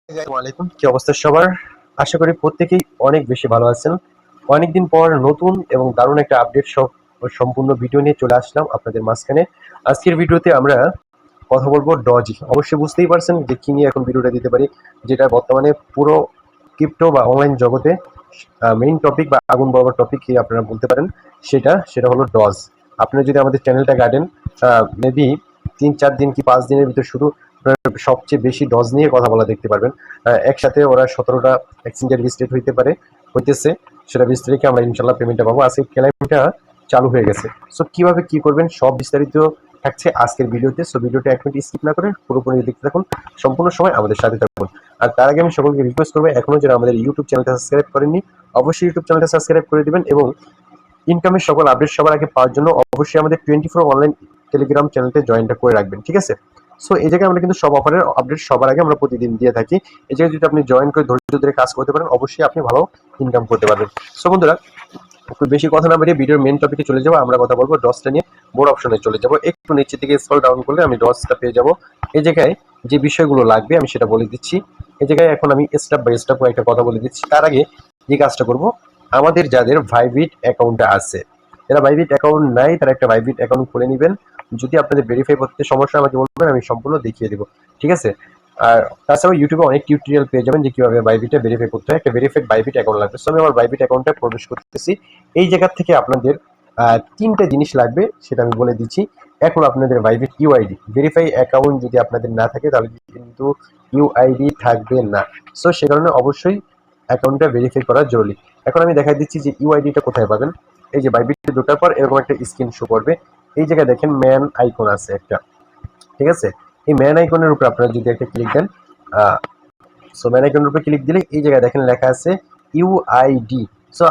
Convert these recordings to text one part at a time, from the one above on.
আসসালামু আলাইকুম, কি অবস্থা সবার? আশা করি প্রত্যেকেই অনেক বেশি ভালো আছেন। অনেকদিন পর নতুন এবং দারুণ একটা আপডেট সম্পূর্ণ ভিডিও নিয়ে চলে আসলাম আপনাদের মাঝখানে। আজকের ভিডিওতে আমরা কথা বলবো ডজি। অবশ্যই বুঝতেই পারছেন যে কি নিয়ে এখন ভিডিওটা দিতে পারি, যেটা বর্তমানে পুরো ক্রিপ্টো বা অনলাইন জগতে মেইন টপিক বা আগুন বরাবর টপিক কি আপনারা বলতে পারেন। সেটা হলো ডজ। আপনারা যদি আমাদের চ্যানেলটা গার্ডেন মেবি 3-4 দিন কি 5 দিনের ভিতর শুধু সবচেয়ে বেশি ডজ নিয়ে কথা বলা দেখতে পারবেন। একসাথে ওরা 17টা এক্সচেঞ্জের লিস্টেড হইতেছে। সেটা 20 তারিখে আমরা ইনশাল্লাহ পেমেন্টটা পাবো। আজকে ক্লাইমটা চালু হয়ে গেছে। সো কিভাবে কি করবেন সব বিস্তারিত থাকছে আজকের ভিডিওতে। সো ভিডিওটা 1 মিনিট স্কিপ না করে পুরোপুরি দেখতে থাকুন, সম্পূর্ণ সময় আমাদের সাথে থাকুন। আর তার আগে আমি সকলকে রিকোয়েস্ট করবো, এখনো যারা আমাদের ইউটিউব চ্যানেলটা সাবস্ক্রাইব করেননি অবশ্যই ইউটিউব চ্যানেলটা সাবস্ক্রাইব করে দিবেন, এবং ইনকামের সকল আপডেট সবার আগে পাওয়ার জন্য অবশ্যই আমাদের 24 অনলাইন টেলিগ্রাম চ্যানেলটা জয়েনটা করে রাখবেন, ঠিক আছে? সো এই জায়গায় আমরা কিন্তু সব অফারের আপডেট সবার আগে আমরা প্রতিদিন দিয়ে থাকি। এই জায়গায় যদি আপনি জয়েন করে ধৈর্য ধরে কাজ করতে পারেন অবশ্যই আপনি ভালো ইনকাম করতে পারবেন। সো বন্ধুরা, একটু বেশি কথা না বাড়িয়ে ভিডিওর মেন টপিকে চলে যাবো। আমরা কথা বলবো ডসটা নিয়ে। বোর্ড অপশনে চলে যাবো, একটু নিচে থেকে স্ক্রল ডাউন করলে আমি ডসটা পেয়ে যাবো। এই জায়গায় যে বিষয়গুলো লাগবে আমি সেটা বলে দিচ্ছি। এই জায়গায় এখন আমি স্টেপ বাই স্টেপ একটা কথা বলে দিচ্ছি। তার আগে যে কাজটা করবো, আমাদের যাদের ভাইবিট অ্যাকাউন্টটা আছে, যারা ভাইবিট অ্যাকাউন্ট নাই তারা একটা ভাইবিট অ্যাকাউন্ট খুলে নেবেন। যদি আপনাদের ভেরিফাই করতে সমস্যা আমাকে বলবেন, আমি সম্পূর্ণ দেখিয়ে দেবো, ঠিক আছে? আর তাছাড়াও ইউটিউবে অনেক টিউটোরিয়াল পেয়ে যাবেন যে কিভাবে বাইবিটে ভেরিফাই করতে হয়। একটা ভেরিফাইড বাইবিট অ্যাকাউন্ট লাগবে। সো আমি আমার বাইবিট অ্যাকাউন্টে প্রবেশ করতেছি। এই জায়গা থেকে আপনাদের 3টে জিনিস লাগবে, সেটা আমি বলে দিচ্ছি। এখন আপনাদের বাইবিট ইউআইডি, ভেরিফাই অ্যাকাউন্ট যদি আপনাদের না থাকে তাহলে কিন্তু ইউআইডি থাকবে না। সো সে কারণে অবশ্যই অ্যাকাউন্টটা ভেরিফাই করা জরুরি। এখন আমি দেখাই দিচ্ছি যে ইউআইডিটা কোথায় পাবেন। এই যে বাইবিটে ঢোকার পর এরকম একটা স্ক্রিন শো করবে। এই জায়গায় দেখেন ম্যান আইকন আছে একটা, ঠিক আছে? এই ম্যান আইকনের উপর আপনারা যদি একটা ক্লিক দেন, সো ম্যান আইকনের উপর ক্লিক দিলে এই জায়গায় দেখেন লেখা আছে ইউআইডি। সো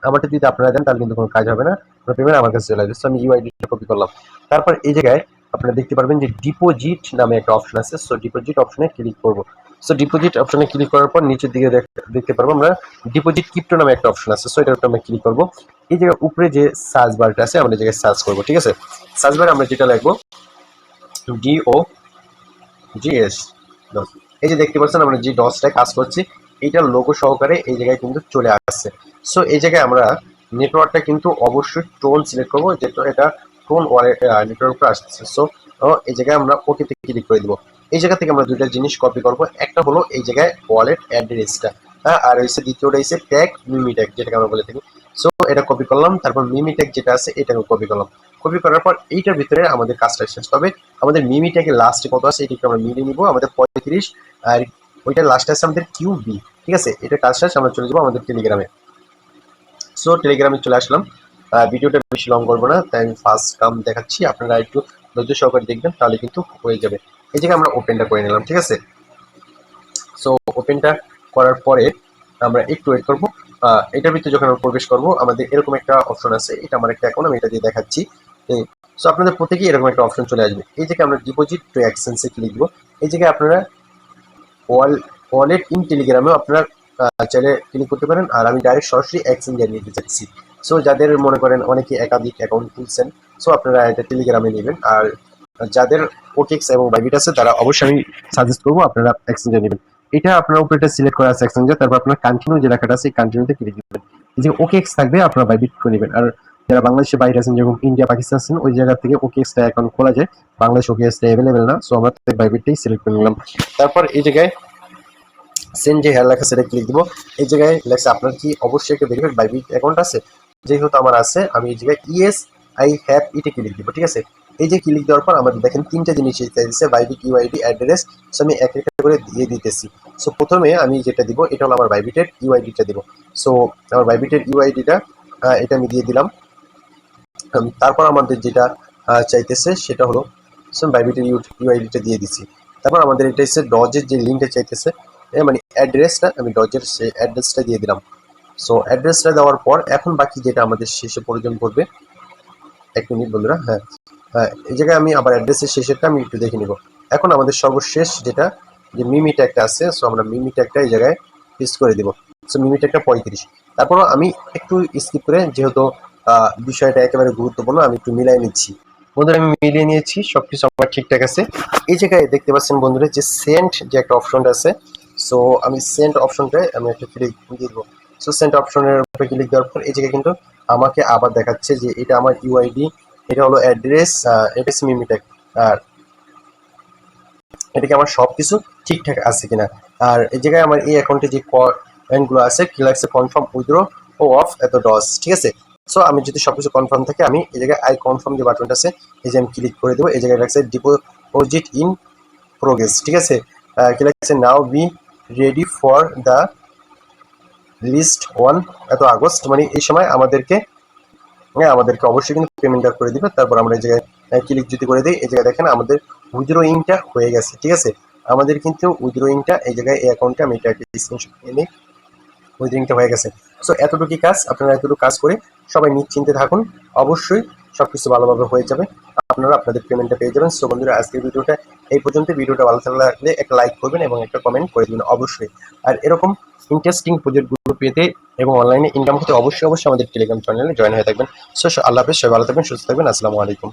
আমারটা যদি আপনারা দেন তাহলে কিন্তু কোনো কাজ হবে না, পেমেন্ট আমার কাছে চলে আসবে। সো আমি ইউআইডিটা কপি করলাম। তারপর এই জায়গায় আপনারা দেখতে পারবেন যে ডিপোজিট নামে একটা অপশন আছে। সো ডিপোজিট অপশনে ক্লিক করব। সো ডিপোজিট অপশনে ক্লিক করার পর নিচের দিকে দেখতে পারবো আমরা ডিপোজিট ক্রিপ্টো নামে একটা অপশন আছে। সো এটার উপর আমরা ক্লিক করব। এই জায়গায় উপরে যে সার্চ বারটা আছে আমরা এই জায়গায় সার্চ করব, ঠিক আছে? সার্চ বারে আমরা যেটা লিখবো DOGS, এই যে দেখতে পাচ্ছেন আমরা যে ডসটা কাজ করছি এইটার লোগো সহকারে এই জায়গায় কিন্তু চলে আসছে। সো এই জায়গায় আমরা নেটওয়ার্কটা কিন্তু অবশ্যই টোন সিলেক্ট করবো, যেটা এটা টোন ওয়ালেট নেটওয়ার্ক উপরে আসছে। সো এই জায়গায় আমরা ওকে তে ক্লিক করে দিব। এই জায়গা থেকে আমরা দুইটা জিনিস কপি করব। একটা হলো এই জায়গায় ওয়ালেট অ্যাড্রেসটা, আর হচ্ছে দ্বিতীয়টা হচ্ছে ট্যাগ মিমি ট্যাগ, যেটাকে আমরা বলে থাকি। সো এটা কপি করলাম, তারপর মিমি ট্যাগ যেটা আছে এটাকে কপি করলাম। কপি করার পর এইটার ভিতরে আমাদের কাজটা শেষ হবে। আমাদের মিমি ট্যাগের লাস্টে কত আছে এটাকে আমরা মিলিয়ে নিব, আমাদের 35, আর ওইটার লাস্টে আছে আমাদের কিউবি, ঠিক আছে? এটা কাজ শেষ, আমরা চলে যাবো আমাদের টেলিগ্রামে। সো টেলিগ্রামে চলে আসলাম। ভিডিওটা বেশি লং করবো না, তাই আমি ফার্স্ট কাম দেখাচ্ছি, আপনারা একটু ধৈর্য সহকারে দেখবেন তাহলে কিন্তু হয়ে যাবে। এই জায়গায় আমরা ওপেনটা করে নিলাম, ঠিক আছে? সো ওপেনটা করার পরে আমরা একটু ওয়েট করবো। এটার ভিতরে যখন আমরা প্রবেশ করবো আমাদের এরকম একটা অপশন আছে। এটা আমার একটা অ্যাকাউন্ট, আমি এটা দিয়ে দেখাচ্ছি। সো আপনাদের প্রত্যেকেই এরকম একটা অপশন চলে আসবে। এই জায়গায় আমরা ডিপোজিট টু এক্সচেঞ্জে ক্লিক দিব। এই জায়গায় আপনারা ওয়ালেট ইন টেলিগ্রামেও আপনারা চাইলে ক্লিক করতে পারেন, আর আমি ডাইরেক্ট সরাসরি এক্সচেঞ্জে নিতে চাচ্ছি। সো যাদের মনে করেন অনেকে একাধিক অ্যাকাউন্ট খুলছেন, সো আপনারা এটা টেলিগ্রামে নেবেন। আর যাদের ওকেক্স এবং বাইবিট আছে তারা অবশ্যই আমি সাজেস্ট করবো আপনারা এক্সচেঞ্জে নেবেন। এটা আপনার উপরে এটা সিলেক্ট করা আছে এক্সচেঞ্জে, তারপর আপনার কন্টিনিউ যে লেখাটা আছে এই কন্টিনিউতে ক্লিক দিবেন। যে ওকেক্স থাকবে আপনারা বাইবিট করে নেবেন। আর যারা বাংলাদেশে বাইরে আছেন, যেমন ইন্ডিয়া পাকিস্তান আছেন, ওই জায়গা থেকে ওকেক্সটা অ্যাকাউন্ট খোলা যায়। বাংলাদেশ ওকেক্সটা অ্যাভেলেবেল না, সো আমরা বাইবিটটাই সিলেক্ট করে নিলাম। তারপর এই জায়গায় সেন্ড যে হেয়ার লেখা সেটা ক্লিক দিব। এই জায়গায় লেখা আপনার কি অবশ্যই একটা ভেরিফাইড বাইবিট অ্যাকাউন্ট আছে, যেহেতু আমার আছে আমি এই জায়গায় ইয়েস আই হ্যাভ ইটে ক্লিক দিব, ঠিক আছে? এই যে ক্লিক দেওয়ার পর আমাদের দেখেন 3টে জিনিস চাইছে, বাইবিট ইউআইডি অ্যাড্রেস। সো আমি এক একটা করে দিয়ে দিতেছি। সো প্রথমে আমি যেটা দিব এটা হলো আমার বাইবিটের ইউআইডিটা দিব। সো আমার বাইবিটের ইউআইডিটা এটা আমি দিয়ে দিলাম। তারপর আমাদের যেটা চাইতেছে সেটা হলো, সো বাইবিটের ইউআইডিটা দিয়ে দিচ্ছি। তারপর আমাদের এটা হচ্ছে ডজের যে লিঙ্কটা চাইতেছে, মানে অ্যাড্রেসটা, আমি ডজের সেই অ্যাড্রেসটা দিয়ে দিলাম। সো অ্যাড্রেসটা দেওয়ার পর এখন বাকি যেটা আমাদের শেষে প্রয়োজন পড়বে, 1 মিনিট বন্ধুরা, হ্যাঁ এই জায়গায় আমি আবার অ্যাড্রেসের শেষেরটা আমি একটু দেখে নিব। এখন আমাদের সর্বশেষ যেটা যে মিমি ট্যাগটা আছে, সো আমরা মিমি ট্যাগটা এই জায়গায় পেস্ট করে দিব। সো মিমি ট্যাগটা 35। তারপরও আমি একটু স্কিপ করে, যেহেতু বিষয়টা একেবারে গুরুত্বপূর্ণ, আমি একটু মিলাই নিচ্ছি। বন্ধুরা আমি মিলিয়ে নিয়েছি, সবকিছু আমার ঠিকঠাক আছে। এই জায়গায় দেখতে পাচ্ছেন বন্ধুরা যে সেন্ট যে একটা অপশনটা আছে, সো আমি সেন্ড অপশনটায় আমি একটা ক্লিক দিয়ে দেবো। সো সেন্ড অপশনের উপরে ক্লিক দেওয়ার পর এই জায়গায় কিন্তু আমাকে আবার দেখাচ্ছে যে এটা আমার ইউআইডি, এটা হলো অ্যাড্রেস, অ্যাড্রেস মিমিটেক, আর এটাকে আমার সব কিছু ঠিকঠাক আছে কিনা। আর এই জায়গায় আমার এই অ্যাকাউন্টে যে কয়েনগুলো আছে কি লাগছে, কনফার্ম উইথড্র ও অফ এত ডস, ঠিক আছে। সো আমি যদি সবকিছু কনফার্ম থাকে আমি এই জায়গায় আই কনফার্ম যে বাটনটা আছে এই যে আমি ক্লিক করে দেবো। এই জায়গায় লাগছে ডিপোজিট ইন প্রোগ্রেস, ঠিক আছে। কি লাগছে, now be ready for the list one এত আগস্ট, মানে এই সময় আমাদেরকে অবশ্যই কিন্তু পেমেন্টটা করে দিবে। তারপর আমরা এই জায়গায় ক্লিক যদি করে দিই এই জায়গায় দেখেন আমাদের উইথড্রয়িংটা হয়ে গেছে, ঠিক আছে। আমাদের কিন্তু উইথড্রয়িংটা এই জায়গায় এই অ্যাকাউন্টে আমি এটা একটা স্ক্রিনশট নিয়ে নিই, উইথড্রয়িংটা হয়ে গেছে। সো এতটুকুই কাজ, আপনারা এতটুকু কাজ করে সবাই নিশ্চিন্তে থাকুন, অবশ্যই সবকিছু ভালোভাবে হয়ে যাবে, আপনারা আপনাদের পেমেন্টটা পেয়ে যাবেন। সো বন্ধুরা আজকের ভিডিওটা এই পর্যন্ত। ভিডিওটা ভালো লাগলে একটা লাইক করবেন এবং একটা কমেন্ট করে দিবেন অবশ্যই। আর এরকম ইন্টারেস্টিং প্রজেক্টগুলো পেতে এবং অনলাইনে ইনকাম করতে অবশ্যই আমাদের টেলিগ্রাম চ্যানেলে জয়েন হয়ে থাকবেন। সো আল্লাহ হাফেজ, সবাই ভালো থাকবেন, সুস্থ থাকবেন, আসসালামু আলাইকুম।